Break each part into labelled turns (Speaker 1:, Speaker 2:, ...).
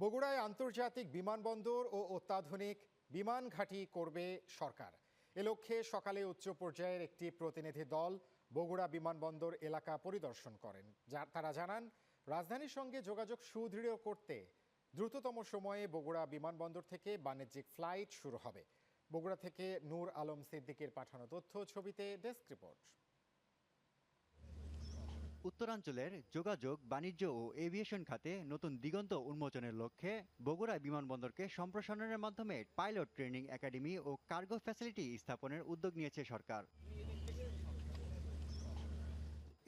Speaker 1: বগুড়ায় আন্তর্জাতিক বিমানবন্দর ও অত্যাধুনিক বিমান ঘাঁটি করবে সরকার। এ লক্ষ্যে সকালে উচ্চ পর্যায়ের একটি প্রতিনিধি দল বগুড়া বিমানবন্দর এলাকা পরিদর্শন করেন। তারা জানান, রাজধানীর সঙ্গে যোগাযোগ সুদৃঢ় করতে দ্রুততম সময়ে বগুড়া বিমানবন্দর থেকে বাণিজ্যিক ফ্লাইট শুরু হবে। বগুড়া থেকে নূর আলম সিদ্দিকের পাঠানো তথ্য ছবিতে ডেস্ক রিপোর্ট।
Speaker 2: উত্তরাঞ্চলের যোগাযোগ, বাণিজ্য ও এভিয়েশন খাতে নতুন দিগন্ত উন্মোচনের লক্ষ্যে বগুড়া বিমানবন্দরকে সম্প্রসারণের মাধ্যমে পাইলট ট্রেনিং একাডেমি ও কার্গো ফ্যাসিলিটি স্থাপনের উদ্যোগ নিয়েছে সরকার।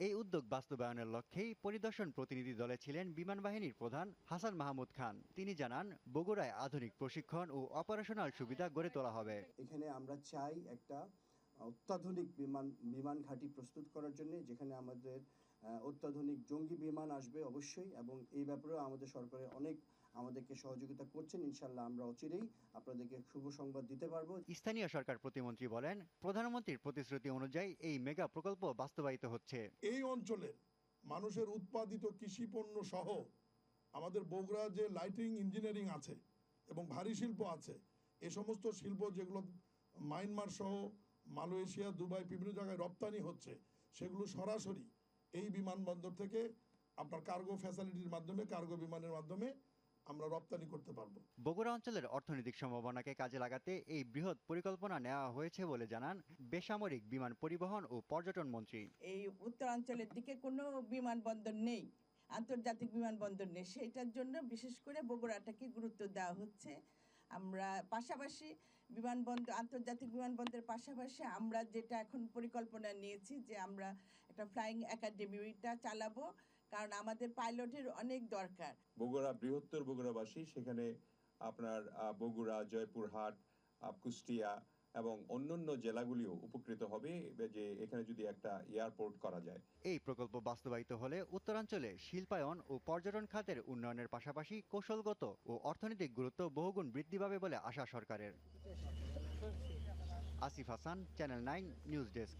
Speaker 2: এই উদ্যোগ বাস্তবায়নের লক্ষ্যেই পরিদর্শন প্রতিনিধি দলে ছিলেন বিমান বাহিনীর প্রধান হাসান মাহমুদ খান। তিনি জানান, বগুড়ায় আধুনিক প্রশিক্ষণ ও অপারেশনাল সুবিধা গড়ে তোলা হবে।
Speaker 3: এখানে আমরা চাই একটা অত্যাধুনিক বিমান ঘাঁটি প্রস্তুত করার জন্য, যেখানে আমাদের অত্যাধুনিক জঙ্গি বিমান আসবে অবশ্যই, এবং এই ব্যাপারেও আমাদের সরকারের অনেক আমাদেরকে সহযোগিতা করছেন। ইনশাল্লাহ আমরা অচিরেই আপনাদেরকে শুভ সংবাদ দিতে পারবো।
Speaker 2: স্থানীয় সরকার প্রতিমন্ত্রী বলেন, প্রধানমন্ত্রীর প্রতিশ্রুতি অনুযায়ী এই মেগা প্রকল্প বাস্তবায়িত হচ্ছে।
Speaker 4: এই অঞ্চলের মানুষের উৎপাদিত কৃষি পণ্য সহ আমাদের বগুড়া যে লাইটিং ইঞ্জিনিয়ারিং আছে এবং ভারী শিল্প আছে, এ সমস্ত শিল্প যেগুলো মায়ানমার সহ মালয়েশিয়া, দুবাই বিভিন্ন জায়গায় রপ্তানি হচ্ছে, সেগুলো সরাসরি এই বিমানবন্দর থেকে আপনার কার্গো ফ্যাসিলিটির মাধ্যমে, কার্গো বিমানের মাধ্যমে আমরা রপ্তানি করতে পারবো।
Speaker 2: বগুড়া অঞ্চলের অর্থনৈতিক সম্ভাবনাকে কাজে লাগাতে এই বৃহৎ পরিকল্পনা নেওয়া হয়েছে বলে জানান বেসামরিক বিমান পরিবহন ও পর্যটন মন্ত্রী।
Speaker 5: এই উত্তরাঞ্চলের দিকে কোনো বিমানবন্দর নেই, আন্তর্জাতিক বিমানবন্দর নেই, সেইটার জন্য বিশেষ করে বগুড়াটাকে গুরুত্ব দেওয়া হচ্ছে। আমরা পাশাপাশি আন্তর্জাতিক বিমানবন্দরের পাশাপাশি আমরা যেটা এখন পরিকল্পনা নিয়েছি যে আমরা একটা ফ্লাইং একাডেমিটা চালাবো, কারণ আমাদের পাইলটের অনেক দরকার।
Speaker 6: বগুড়া বৃহত্তর বগুড়াবাসী, সেখানে আপনার বগুড়া, জয়পুরহাট, কুষ্টিয়া এবং অন্যান্য জেলাগুলিও উপকৃত হবে যে এখানে যদি একটা এয়ারপোর্ট করা যায়।
Speaker 2: এই প্রকল্প বাস্তবায়িত হলে উত্তরাঞ্চলে শিল্পায়ন ও পর্যটন খাতের উন্নয়নের পাশাপাশি কৌশলগত ও অর্থনৈতিক গুরুত্ব বহুগুণ বৃদ্ধি পাবে বলে আশা সরকারের। Asif Hasan, channel 9 news desk.